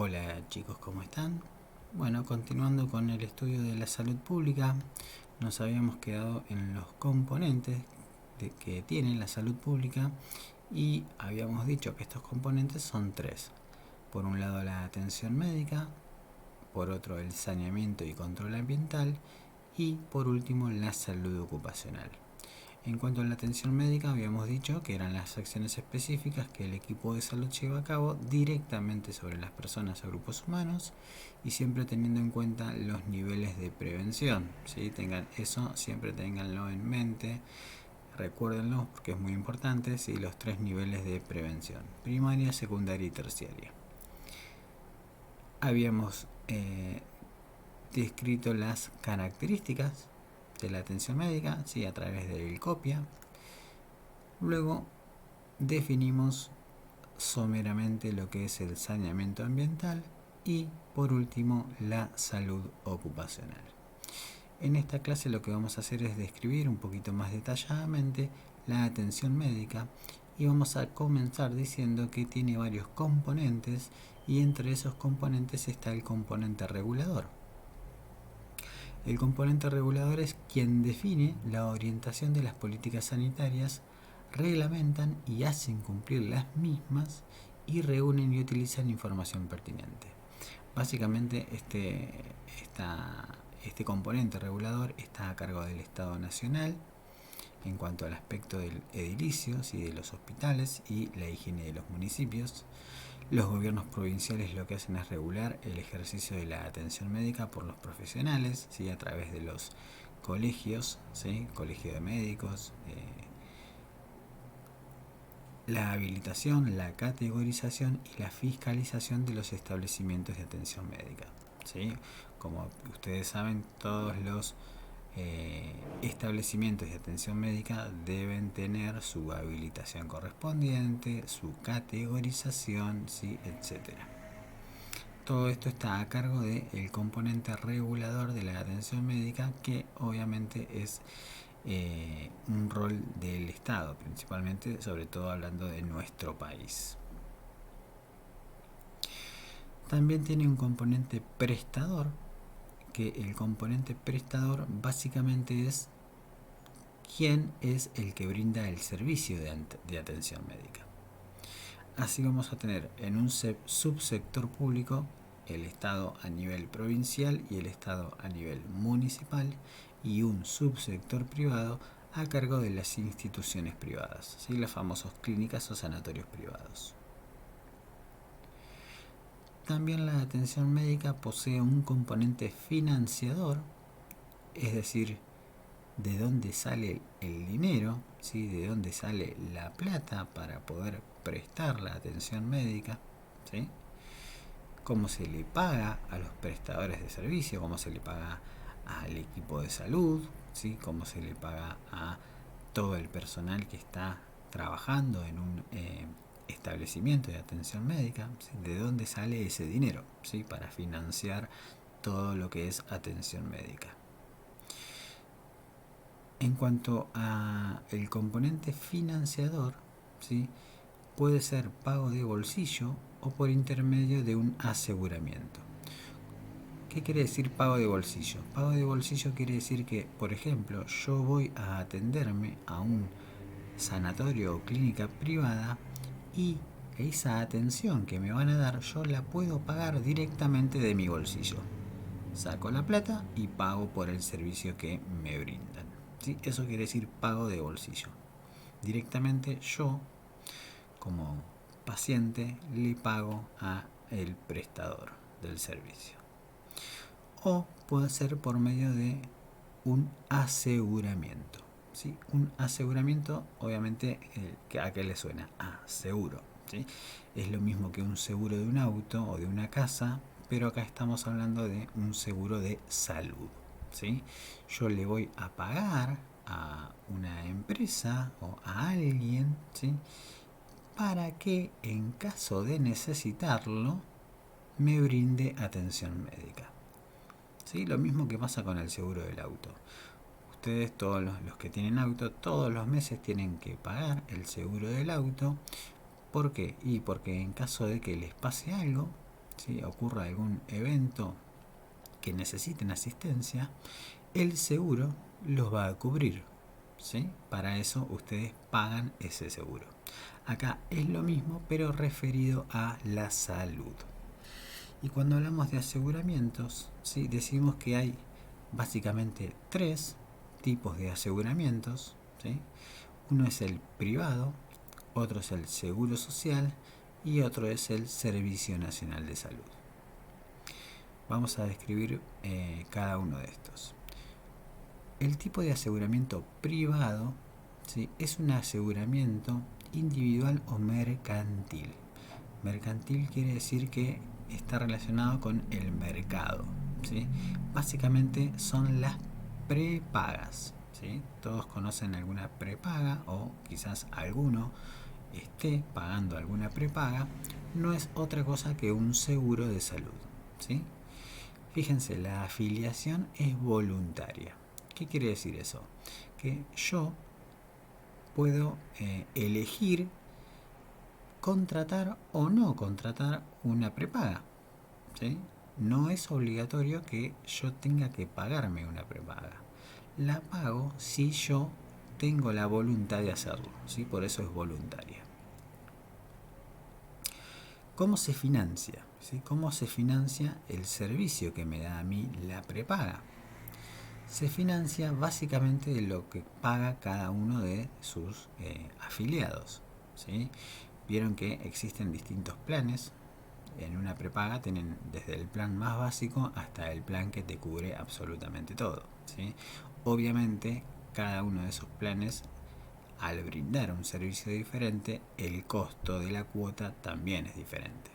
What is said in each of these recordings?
Hola chicos, ¿cómo están? Bueno, continuando con el estudio de la salud pública, nos habíamos quedado en los componentes que tiene la salud pública y habíamos dicho que estos componentes son tres. Por un lado la atención médica, por otro el saneamiento y control ambiental y por último la salud ocupacional. En cuanto a la atención médica, habíamos dicho que eran las acciones específicas que el equipo de salud lleva a cabo directamente sobre las personas o grupos humanos y siempre teniendo en cuenta los niveles de prevención. ¿Sí? Siempre ténganlo en mente, recuérdenlo porque es muy importante, ¿sí? Los tres niveles de prevención: primaria, secundaria y terciaria. Habíamos descrito las características de la atención médica, ¿sí? A través del COPIA. Luego definimos someramente lo que es el saneamiento ambiental y por último la salud ocupacional. En esta clase lo que vamos a hacer es describir un poquito más detalladamente la atención médica y vamos a comenzar diciendo que tiene varios componentes y entre esos componentes está el componente regulador. El componente regulador es quien define la orientación de las políticas sanitarias, reglamentan y hacen cumplir las mismas y reúnen y utilizan información pertinente. Básicamente este componente regulador está a cargo del Estado Nacional en cuanto al aspecto del edilicio, ¿sí? De los hospitales y la higiene de los municipios. Los gobiernos provinciales lo que hacen es regular el ejercicio de la atención médica por los profesionales, ¿sí? A través de los colegios, ¿sí? Colegio de médicos, la habilitación, la categorización y la fiscalización de los establecimientos de atención médica, ¿sí? Como ustedes saben, todos los establecimientos de atención médica deben tener su habilitación correspondiente, su categorización, ¿sí? Etcétera. Todo esto está a cargo del componente regulador de la atención médica, que obviamente es un rol del Estado, principalmente, sobre todo hablando de nuestro país. También tiene un componente prestador, que el componente prestador básicamente es quién es el que brinda el servicio de atención médica. Así vamos a tener en un subsector público el Estado a nivel provincial y el Estado a nivel municipal, y un subsector privado a cargo de las instituciones privadas, ¿sí? Las famosas clínicas o sanatorios privados. También la atención médica posee un componente financiador, es decir, de dónde sale el dinero, ¿sí? De dónde sale la plata para poder prestar la atención médica, ¿sí? Cómo se le paga a los prestadores de servicio, cómo se le paga al equipo de salud, ¿sí? Cómo se le paga a todo el personal que está trabajando en un establecimiento de atención médica, ¿sí? De dónde sale ese dinero, ¿sí? Para financiar todo lo que es atención médica. En cuanto a el componente financiador, ¿sí? Puede ser pago de bolsillo o por intermedio de un aseguramiento. ¿Qué quiere decir pago de bolsillo? Pago de bolsillo quiere decir que, por ejemplo, yo voy a atenderme a un sanatorio o clínica privada y esa atención que me van a dar yo la puedo pagar directamente de mi bolsillo. Saco la plata y pago por el servicio que me brindan, ¿sí? Eso quiere decir pago de bolsillo. Directamente yo, como paciente, le pago a el prestador del servicio. O puede ser por medio de un aseguramiento, ¿sí? Un aseguramiento, obviamente, ¿a qué le suena? Seguro, ¿sí? Es lo mismo que un seguro de un auto o de una casa, pero acá estamos hablando de un seguro de salud, ¿sí? Yo le voy a pagar a una empresa o a alguien, ¿sí? Para que en caso de necesitarlo me brinde atención médica, ¿sí? Lo mismo que pasa con el seguro del auto. Ustedes, todos los que tienen auto, todos los meses tienen que pagar el seguro del auto. ¿Por qué? Y porque en caso de que les pase algo, si ocurra algún evento que necesiten asistencia, el seguro los va a cubrir, ¿sí? Para eso ustedes pagan ese seguro. Acá es lo mismo, pero referido a la salud. Y cuando hablamos de aseguramientos, ¿sí? Decimos que hay básicamente 3 tipos de aseguramientos, ¿sí? Uno es el privado, otro es el seguro social y otro es el Servicio Nacional de Salud. Vamos a describir cada uno de estos. El tipo de aseguramiento privado, ¿sí? Es un aseguramiento individual o mercantil. Mercantil quiere decir que está relacionado con el mercado, ¿sí? Básicamente son las prepagas, ¿sí? Todos conocen alguna prepaga o quizás alguno esté pagando alguna prepaga. No es otra cosa que un seguro de salud, ¿sí? Fíjense, la afiliación es voluntaria. ¿Qué quiere decir eso? Que yo puedo elegir contratar o no contratar una prepaga, ¿sí? No es obligatorio que yo tenga que pagarme una prepaga. La pago si yo tengo la voluntad de hacerlo, ¿sí? Por eso es voluntaria. ¿Cómo se financia? ¿Sí? ¿Cómo se financia el servicio que me da a mí la prepaga? Se financia básicamente de lo que paga cada uno de sus afiliados, ¿sí? Vieron que existen distintos planes. En una prepaga tienen desde el plan más básico hasta el plan que te cubre absolutamente todo, ¿sí? Obviamente, cada uno de esos planes, al brindar un servicio diferente, el costo de la cuota también es diferente,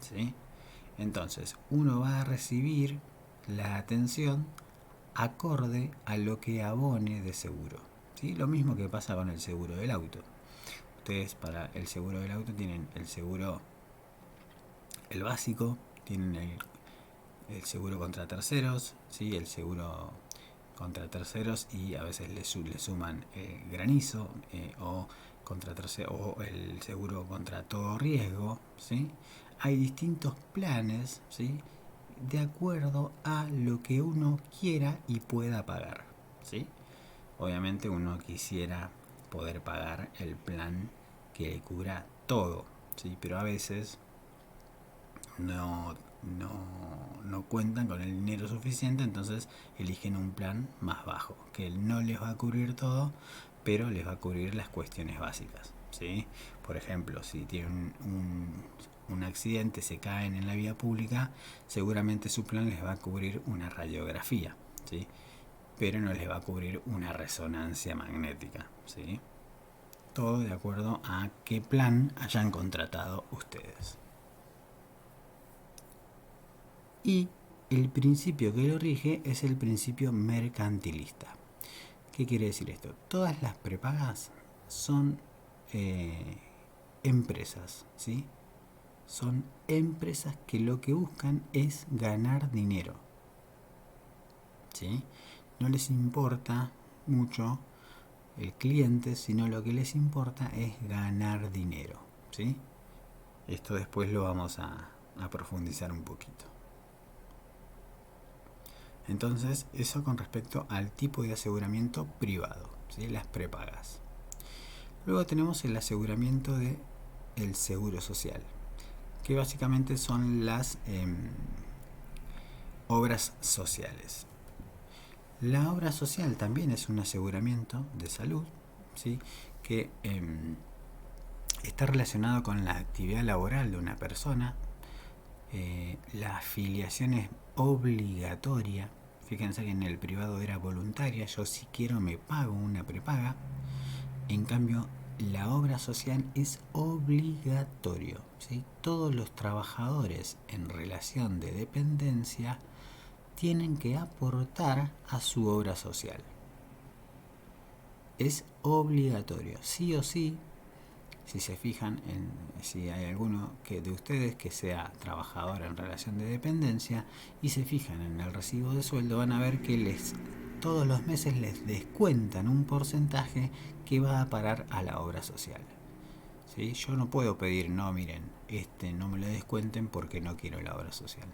¿sí? Entonces, uno va a recibir la atención acorde a lo que abone de seguro, ¿sí? Lo mismo que pasa con el seguro del auto. Ustedes para el seguro del auto tienen el seguro, el básico, tienen el seguro contra terceros, ¿sí? El seguro contra terceros y a veces le suman granizo o contra tercero, o el seguro contra todo riesgo, ¿sí? Hay distintos planes, ¿sí? De acuerdo a lo que uno quiera y pueda pagar, ¿sí? Obviamente uno quisiera poder pagar el plan que cubra todo, ¿sí? Pero a veces no cuentan con el dinero suficiente, entonces eligen un plan más bajo, que no les va a cubrir todo, pero les va a cubrir las cuestiones básicas, ¿sí? Por ejemplo, si tienen un accidente, se caen en la vía pública, seguramente su plan les va a cubrir una radiografía, ¿sí? Pero no les va a cubrir una resonancia magnética, ¿sí? Todo de acuerdo a qué plan hayan contratado ustedes. Y el principio que lo rige es el principio mercantilista. ¿Qué quiere decir esto? Todas las prepagas son empresas, ¿sí? Son empresas que lo que buscan es ganar dinero, ¿sí? No les importa mucho el cliente, sino lo que les importa es ganar dinero, ¿sí? Esto después lo vamos a profundizar un poquito. Entonces, eso con respecto al tipo de aseguramiento privado, ¿sí? Las prepagas. Luego tenemos el aseguramiento de el seguro social, que básicamente son las obras sociales. La obra social también es un aseguramiento de salud, ¿sí? Que está relacionado con la actividad laboral de una persona. La afiliación es obligatoria. Fíjense que en el privado era voluntaria. Yo si quiero me pago una prepaga. En cambio, la obra social es obligatorio, ¿sí? Todos los trabajadores en relación de dependencia tienen que aportar a su obra social. Es obligatorio, sí o sí. Si se fijan, si hay alguno de ustedes que sea trabajador en relación de dependencia y se fijan en el recibo de sueldo, van a ver que todos los meses les descuentan un porcentaje que va a parar a la obra social, ¿sí? Yo no puedo pedir, no, miren, no me lo descuenten porque no quiero la obra social.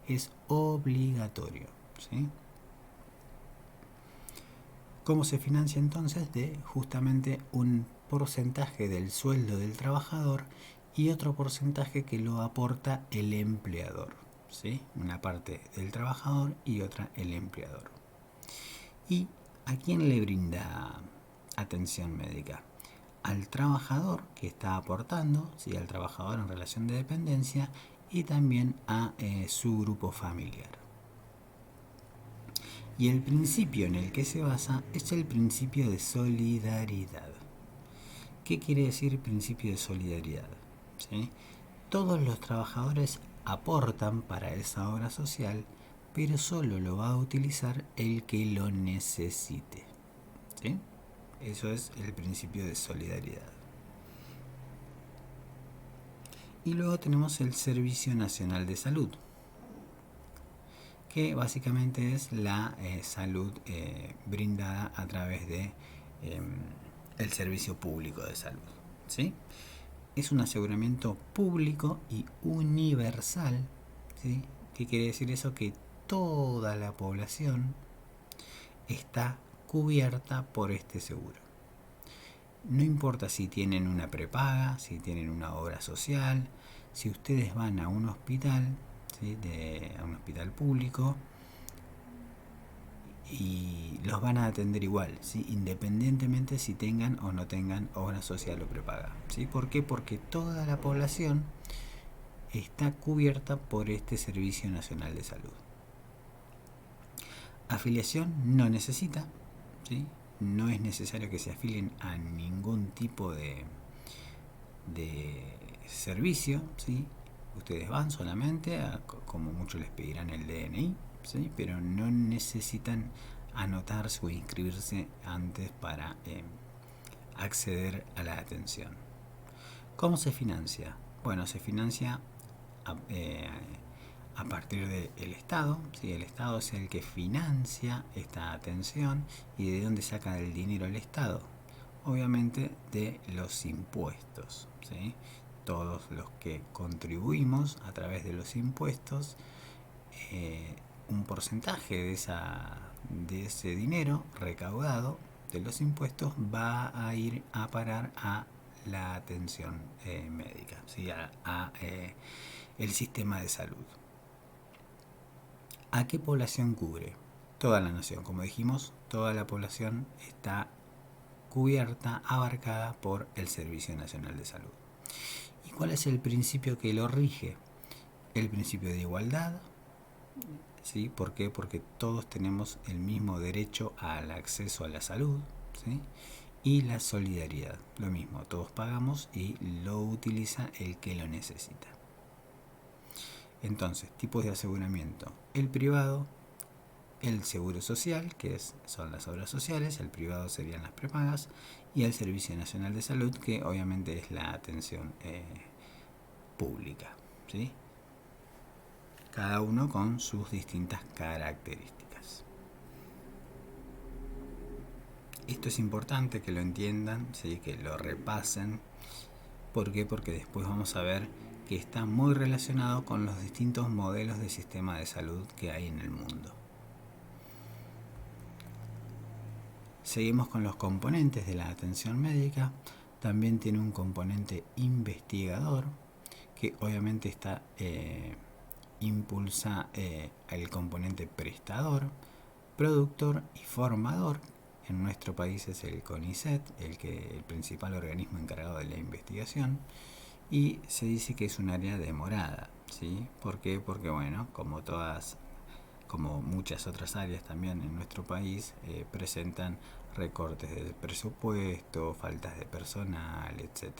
Es obligatorio, ¿sí? ¿Cómo se financia entonces? De justamente un porcentaje del sueldo del trabajador y otro porcentaje que lo aporta el empleador, ¿sí? Una parte del trabajador y otra el empleador. ¿Y a quién le brinda atención médica? Al trabajador que está aportando, ¿sí? Al trabajador en relación de dependencia y también a su grupo familiar. Y el principio en el que se basa es el principio de solidaridad. ¿Qué quiere decir principio de solidaridad? ¿Sí? Todos los trabajadores aportan para esa obra social, pero solo lo va a utilizar el que lo necesite. ¿Sí? Eso es el principio de solidaridad. Y luego tenemos el Servicio Nacional de Salud, que básicamente es la salud brindada a través de el servicio público de salud, ¿sí? Es un aseguramiento público y universal, ¿sí? ¿Qué quiere decir eso? Que toda la población está cubierta por este seguro. No importa si tienen una prepaga, si tienen una obra social, si ustedes van a un hospital, ¿sí? A un hospital público, y los van a atender igual, ¿sí? Independientemente si tengan o no tengan obra social o prepaga, ¿sí? ¿Por qué? Porque toda la población está cubierta por este Servicio Nacional de Salud. Afiliación no necesita, ¿sí? No es necesario que se afilien a ningún tipo de servicio, ¿sí? Ustedes van solamente, como mucho les pedirán el DNI, ¿sí? Pero no necesitan anotarse o inscribirse antes para acceder a la atención. ¿Cómo se financia? Bueno, se financia a partir del Estado, ¿sí? El Estado es el que financia esta atención. ¿Y de dónde saca el dinero el Estado? Obviamente de los impuestos, ¿sí? Todos los que contribuimos a través de los impuestos, un porcentaje de ese dinero recaudado de los impuestos va a ir a parar a la atención médica, ¿sí? a el sistema de salud. ¿A qué población cubre? Toda la nación, como dijimos, toda la población está cubierta, abarcada por el Servicio Nacional de Salud. ¿Y cuál es el principio que lo rige? El principio de igualdad, ¿sí? ¿Por qué? Porque todos tenemos el mismo derecho al acceso a la salud, ¿sí? Y la solidaridad, lo mismo, todos pagamos y lo utiliza el que lo necesita. Entonces, tipos de aseguramiento: el privado, el seguro social, que son las obras sociales, el privado serían las prepagas, y el Servicio Nacional de Salud, que obviamente es la atención pública, ¿sí? Cada uno con sus distintas características. Esto es importante que lo entiendan, ¿sí? Que lo repasen. ¿Por qué? Porque después vamos a ver que está muy relacionado con los distintos modelos de sistema de salud que hay en el mundo. Seguimos con los componentes de la atención médica. También tiene un componente investigador, que obviamente impulsa el componente prestador, productor y formador. En nuestro país es el CONICET, el principal organismo encargado de la investigación, y se dice que es un área demorada, ¿sí? ¿Por qué? Porque bueno, como muchas otras áreas también en nuestro país, presentan recortes de presupuesto, faltas de personal, etc.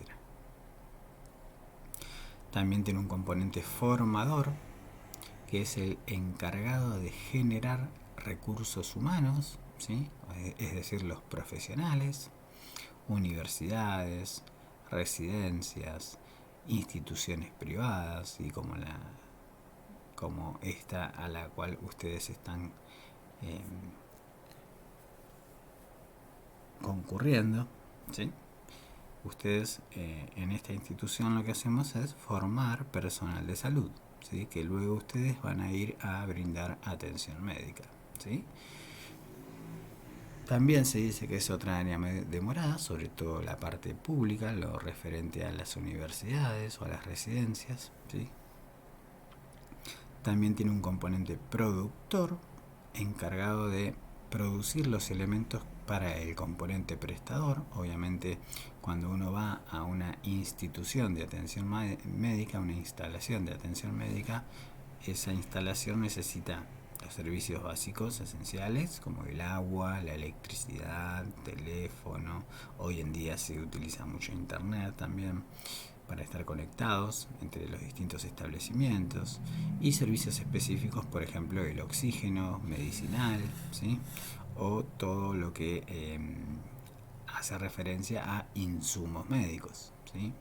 También tiene un componente formador, que es el encargado de generar recursos humanos, ¿sí? Es decir, los profesionales, universidades, residencias, instituciones privadas, y como esta a la cual ustedes están concurriendo, ¿sí? ustedes en esta institución lo que hacemos es formar personal de salud, ¿sí? Que luego ustedes van a ir a brindar atención médica, ¿sí? También se dice que es otra área demorada, sobre todo la parte pública, lo referente a las universidades o a las residencias, ¿sí? También tiene un componente productor encargado de producir los elementos para el componente prestador. Obviamente, cuando uno va a una institución de atención médica, una instalación de atención médica, esa instalación necesita los servicios básicos esenciales como el agua, la electricidad, teléfono. Hoy en día se utiliza mucho internet también para estar conectados entre los distintos establecimientos, y servicios específicos, por ejemplo el oxígeno medicinal, ¿sí? O todo lo que hace referencia a insumos médicos, ¿sí?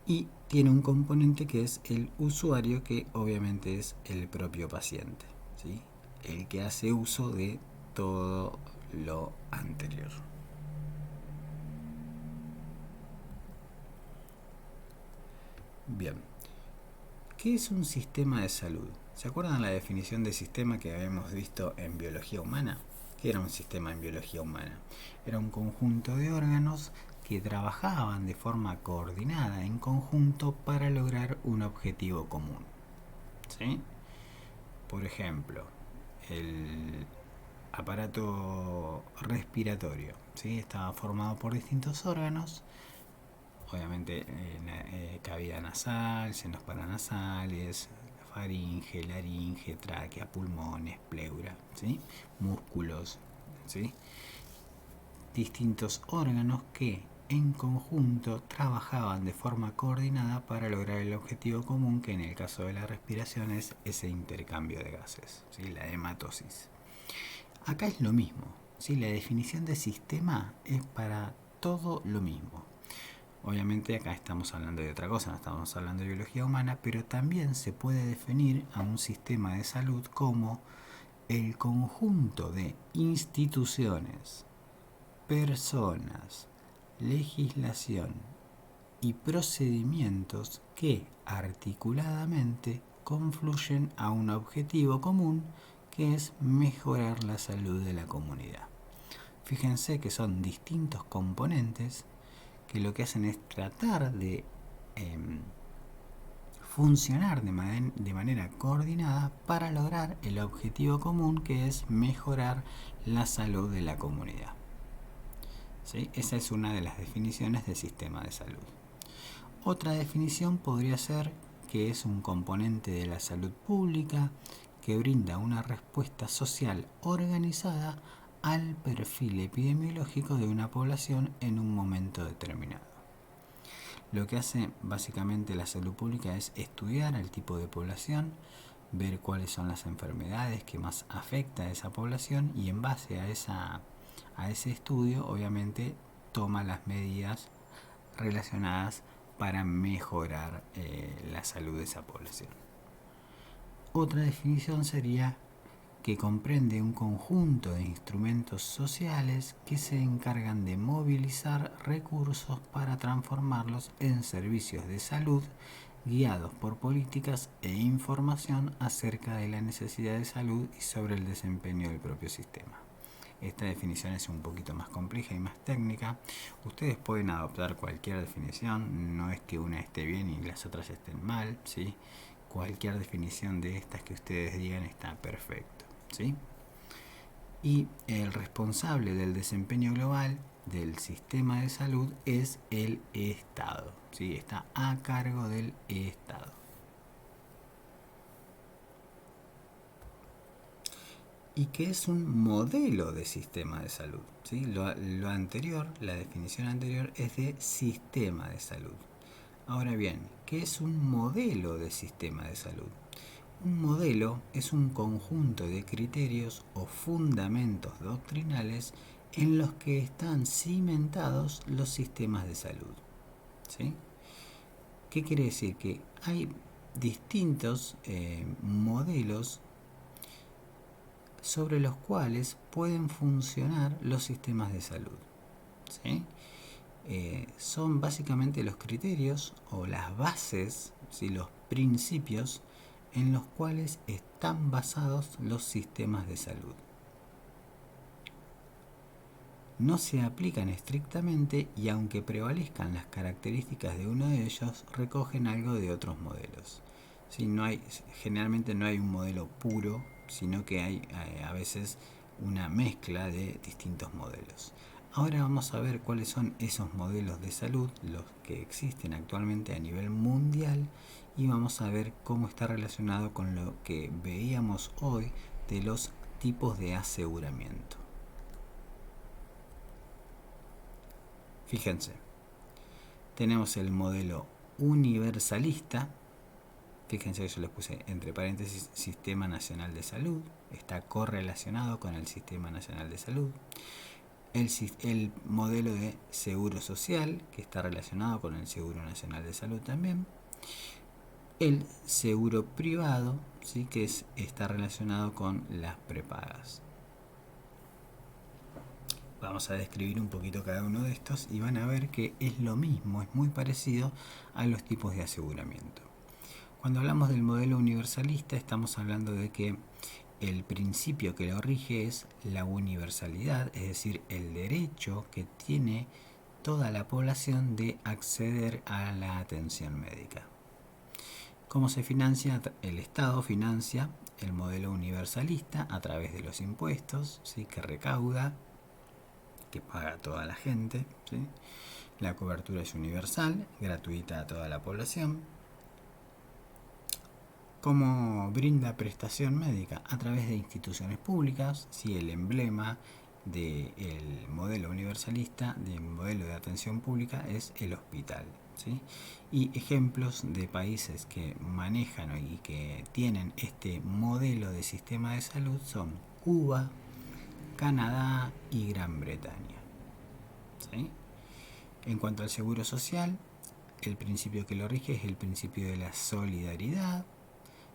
Y tiene un componente que es el usuario, que obviamente es el propio paciente, ¿sí? El que hace uso de todo lo anterior. Bien, ¿qué es un sistema de salud? ¿Se acuerdan la definición de sistema que habíamos visto en biología humana? ¿Qué era un sistema en biología humana? Era un conjunto de órganos que trabajaban de forma coordinada en conjunto para lograr un objetivo común, ¿sí? Por ejemplo, el aparato respiratorio, ¿sí? Estaba formado por distintos órganos, obviamente cavidad nasal, senos paranasales, faringe, laringe, tráquea, pulmones, pleura, ¿sí? Músculos, ¿sí? Distintos órganos que en conjunto trabajaban de forma coordinada para lograr el objetivo común, que en el caso de la respiración es ese intercambio de gases, ¿sí? La hematosis. Acá es lo mismo, ¿sí? La definición de sistema es para todo lo mismo. Obviamente acá estamos hablando de otra cosa, no estamos hablando de biología humana, pero también se puede definir a un sistema de salud como el conjunto de instituciones, personas, legislación y procedimientos que articuladamente confluyen a un objetivo común, que es mejorar la salud de la comunidad. Fíjense que son distintos componentes que lo que hacen es tratar de funcionar de manera coordinada para lograr el objetivo común, que es mejorar la salud de la comunidad, ¿sí? Esa es una de las definiciones de sistema de salud. Otra definición podría ser que es un componente de la salud pública que brinda una respuesta social organizada al perfil epidemiológico de una población en un momento determinado. Lo que hace básicamente la salud pública es estudiar al tipo de población, ver cuáles son las enfermedades que más afecta a esa población, y en base a ese estudio obviamente toma las medidas relacionadas para mejorar la salud de esa población. Otra definición sería que comprende un conjunto de instrumentos sociales que se encargan de movilizar recursos para transformarlos en servicios de salud, guiados por políticas e información acerca de la necesidad de salud y sobre el desempeño del propio sistema. Esta definición es un poquito más compleja y más técnica. Ustedes pueden adoptar cualquier definición, no es que una esté bien y las otras estén mal, ¿sí? Cualquier definición de estas que ustedes digan está perfecto, ¿sí? Y el responsable del desempeño global del sistema de salud es el Estado, ¿sí? Está a cargo del Estado. ¿Y qué es un modelo de sistema de salud? ¿Sí? Lo anterior, la definición anterior, es de sistema de salud. Ahora bien, ¿qué es un modelo de sistema de salud? Un modelo es un conjunto de criterios o fundamentos doctrinales en los que están cimentados los sistemas de salud, ¿sí? ¿Qué quiere decir? Que hay distintos modelos sobre los cuales pueden funcionar los sistemas de salud, ¿sí? Son básicamente los criterios o las bases, ¿sí? Los principios en los cuales están basados los sistemas de salud. No se aplican estrictamente y aunque prevalezcan las características de uno de ellos, recogen algo de otros modelos. ¿Sí? Generalmente no hay un modelo puro, sino que hay a veces una mezcla de distintos modelos. Ahora vamos a ver cuáles son esos modelos de salud, los que existen actualmente a nivel mundial, y vamos a ver cómo está relacionado con lo que veíamos hoy de los tipos de aseguramiento. Fíjense, tenemos el modelo universalista. Fíjense que yo les puse entre paréntesis Sistema Nacional de Salud. Está correlacionado con el Sistema Nacional de Salud. El modelo de seguro social, que está relacionado con el Seguro Nacional de Salud también. El seguro privado, ¿sí? Que está relacionado con las prepagas. Vamos a describir un poquito cada uno de estos y van a ver que es lo mismo, es muy parecido a los tipos de aseguramiento. Cuando hablamos del modelo universalista, estamos hablando de que el principio que lo rige es la universalidad, es decir, el derecho que tiene toda la población de acceder a la atención médica. ¿Cómo se financia? El Estado financia el modelo universalista a través de los impuestos, ¿sí? Que recauda, que paga toda la gente, ¿sí? La cobertura es universal, gratuita a toda la población. ¿Cómo brinda prestación médica? A través de instituciones públicas. ¿Sí? El emblema del modelo universalista, del modelo de atención pública, es el hospital, ¿sí? Y ejemplos de países que manejan y que tienen este modelo de sistema de salud son Cuba, Canadá y Gran Bretaña, ¿sí? En cuanto al seguro social, el principio que lo rige es el principio de la solidaridad.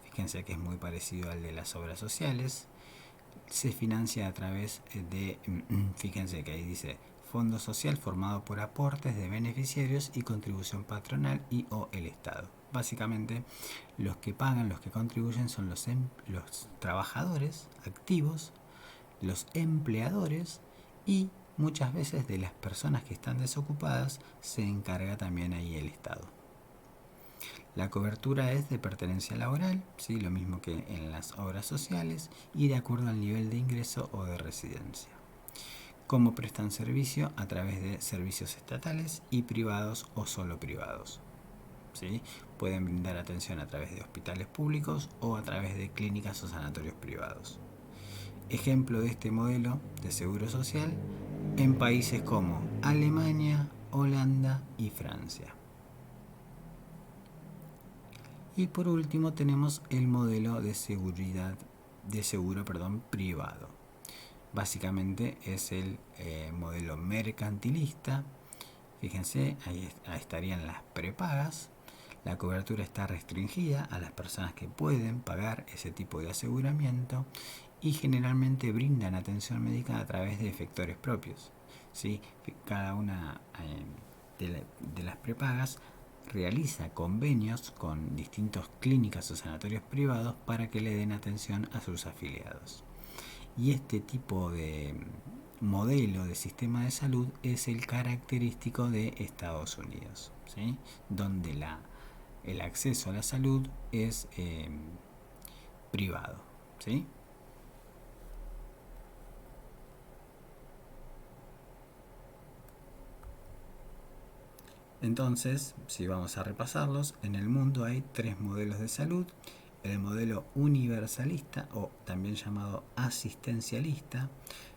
Fíjense que es muy parecido al de las obras sociales. Se financia a través de, fíjense que ahí dice, fondo social formado por aportes de beneficiarios y contribución patronal y o el Estado. Básicamente, los que pagan, los que contribuyen son los trabajadores activos, los empleadores, y muchas veces de las personas que están desocupadas se encarga también ahí el Estado. La cobertura es de pertenencia laboral, ¿sí? Lo mismo que en las obras sociales, y de acuerdo al nivel de ingreso o de residencia. ¿Cómo prestan servicio? A través de servicios estatales y privados o solo privados, ¿sí? Pueden brindar atención a través de hospitales públicos o a través de clínicas o sanatorios privados. Ejemplo de este modelo de seguro social en países como Alemania, Holanda y Francia. Y por último tenemos el modelo de seguro privado. Básicamente es el modelo mercantilista. Fíjense, ahí estarían las prepagas. La cobertura está restringida a las personas que pueden pagar ese tipo de aseguramiento y generalmente brindan atención médica a través de efectores propios, ¿sí? Cada una de las prepagas realiza convenios con distintas clínicas o sanatorios privados para que le den atención a sus afiliados. Y este tipo de modelo de sistema de salud es el característico de Estados Unidos, ¿sí? Donde el acceso a la salud es privado, ¿sí? Entonces, si vamos a repasarlos, en el mundo hay 3 modelos de salud. El modelo universalista, o también llamado asistencialista,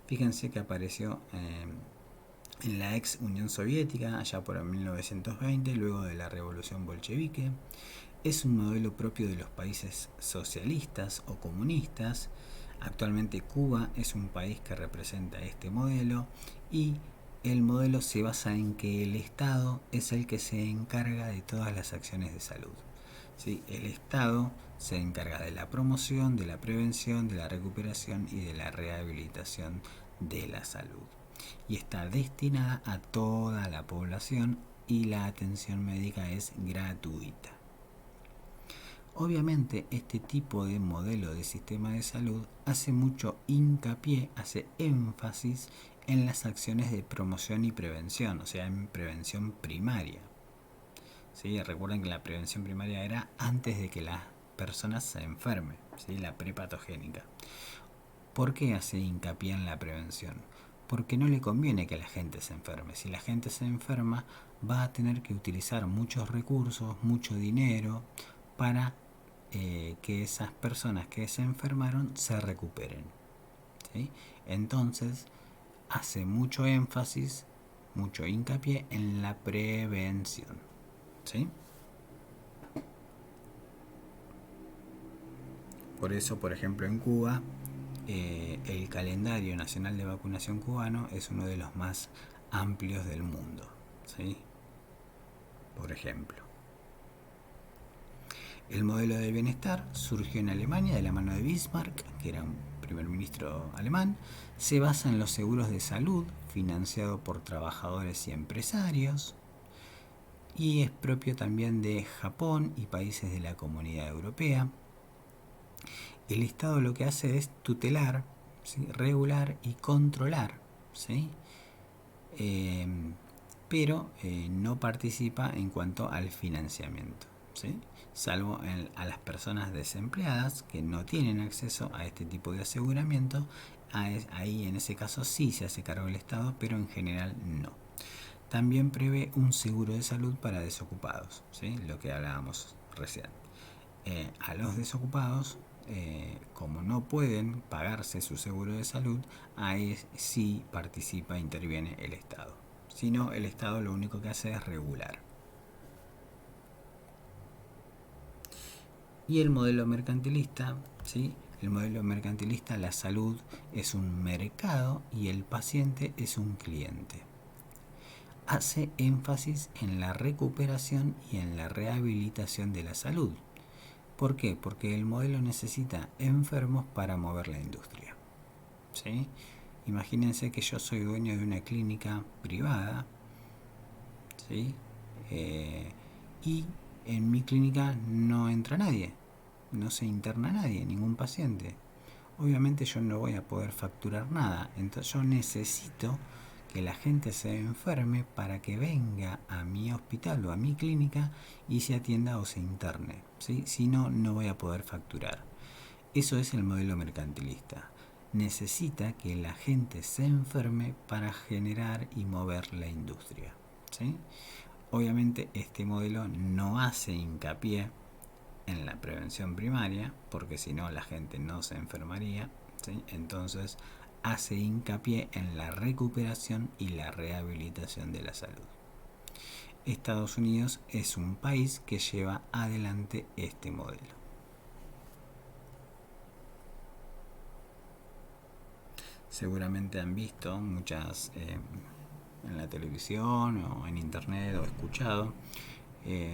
fíjense que apareció en la ex Unión Soviética, allá por 1920, luego de la Revolución Bolchevique. Es un modelo propio de los países socialistas o comunistas. Actualmente Cuba es un país que representa este modelo, y el modelo se basa en que el Estado es el que se encarga de todas las acciones de salud, ¿sí? El Estado se encarga de la promoción, de la prevención, de la recuperación y de la rehabilitación de la salud. y está destinada a toda la población y la atención médica es gratuita. Obviamente este tipo de modelo de sistema de salud hace mucho hincapié, hace énfasis en las acciones de promoción y prevención, o sea, en prevención primaria. ¿Sí? Recuerden que la prevención primaria era antes de que la persona se enferme, ¿sí? La prepatogénica. ¿Por qué hace hincapié en la prevención? Porque no le conviene que la gente se enferme. Si la gente se enferma, va a tener que utilizar muchos recursos, mucho dinero para que esas personas que se enfermaron se recuperen. ¿Sí? Entonces, hace mucho énfasis, mucho hincapié en la prevención. ¿Sí? Por eso, por ejemplo, en Cuba, el calendario nacional de vacunación cubano es uno de los más amplios del mundo. ¿Sí? Por ejemplo, el modelo de bienestar surgió en Alemania de la mano de Bismarck, que era un primer ministro alemán. Se basa en los seguros de salud, financiado por trabajadores y empresarios, y es propio también de Japón y países de la Comunidad Europea. El Estado lo que hace es tutelar, ¿sí? Regular y controlar, ¿sí? Pero no participa en cuanto al financiamiento, ¿sí? Salvo a las personas desempleadas que no tienen acceso a este tipo de aseguramiento. Ahí en ese caso sí se hace cargo el Estado, pero en general no. También prevé un seguro de salud para desocupados, ¿sí? Lo que hablábamos recién. A los desocupados, como no pueden pagarse su seguro de salud, ahí sí participa, interviene el Estado. Si no, el Estado lo único que hace es regular. Y el modelo mercantilista, ¿sí? El modelo mercantilista, la salud es un mercado y el paciente es un cliente. Hace énfasis en la recuperación y en la rehabilitación de la salud. ¿Por qué? Porque el modelo necesita enfermos para mover la industria. ¿Sí? Imagínense que yo soy dueño de una clínica privada, ¿sí? Y en mi clínica no entra nadie, no se interna nadie, ningún paciente. Obviamente yo no voy a poder facturar nada, entonces yo necesito que la gente se enferme para que venga a mi hospital o a mi clínica y se atienda o se interne, ¿sí? Si no, no voy a poder facturar. Eso es el modelo mercantilista. Necesita que la gente se enferme para generar y mover la industria, ¿sí? Obviamente este modelo no hace hincapié en la prevención primaria, porque si no la gente no se enfermaría, ¿sí? Entonces hace hincapié en la recuperación y la rehabilitación de la salud. Estados Unidos es un país que lleva adelante este modelo. Seguramente han visto muchas en la televisión o en internet o escuchado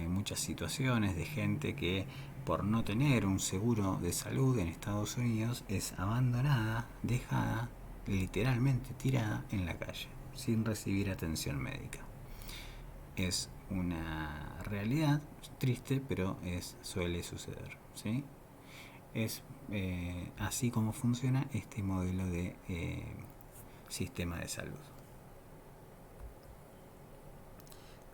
muchas situaciones de gente que por no tener un seguro de salud en Estados Unidos es abandonada, dejada, literalmente tirada en la calle, sin recibir atención médica. Es una realidad triste, pero suele suceder, ¿sí? Es así como funciona este modelo de sistema de salud.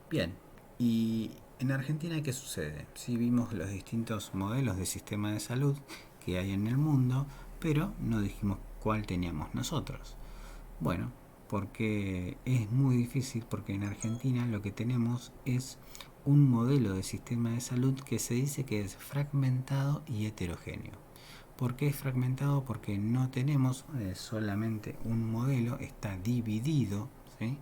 Bien, y en Argentina, ¿qué sucede? Sí, vimos los distintos modelos de sistema de salud que hay en el mundo, pero no dijimos cuál teníamos nosotros. Bueno, porque es muy difícil, porque en Argentina lo que tenemos es un modelo de sistema de salud que se dice que es fragmentado y heterogéneo. ¿Por qué es fragmentado? Porque no tenemos solamente un modelo, está dividido, ¿sí?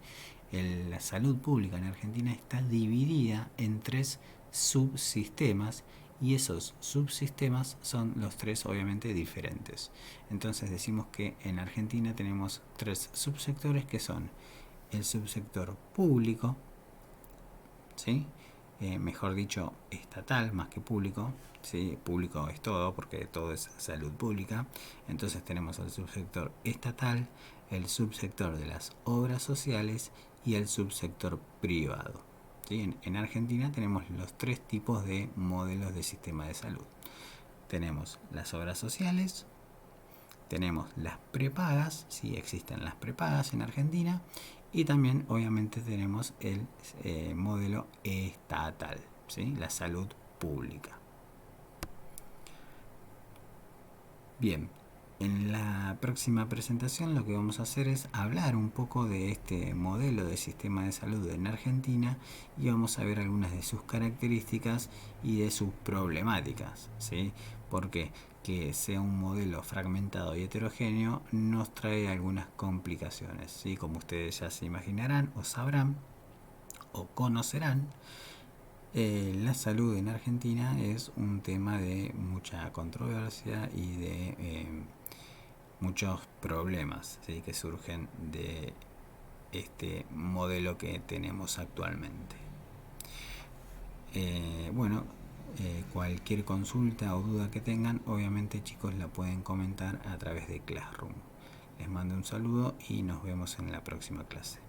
La salud pública en Argentina está dividida en 3 subsistemas y esos subsistemas son los 3 obviamente diferentes. Entonces decimos que en Argentina tenemos 3 subsectores que son el subsector público, ¿sí? Mejor dicho estatal más que público, ¿sí? Público es todo porque todo es salud pública. Entonces tenemos el subsector estatal, el subsector de las obras sociales y el subsector privado. ¿Sí? En Argentina tenemos los 3 tipos de modelos de sistema de salud. Tenemos las obras sociales, tenemos las prepagas, sí existen las prepagas en Argentina, y también obviamente tenemos el modelo estatal, ¿sí? La salud pública. Bien, en la próxima presentación lo que vamos a hacer es hablar un poco de este modelo de sistema de salud en Argentina y vamos a ver algunas de sus características y de sus problemáticas, ¿sí? Porque que sea un modelo fragmentado y heterogéneo nos trae algunas complicaciones, ¿sí? Como ustedes ya se imaginarán o sabrán o conocerán, la salud en Argentina es un tema de mucha controversia y de muchos problemas, ¿sí? Que surgen de este modelo que tenemos actualmente. Cualquier consulta o duda que tengan, obviamente chicos la pueden comentar a través de Classroom. Les mando un saludo y nos vemos en la próxima clase.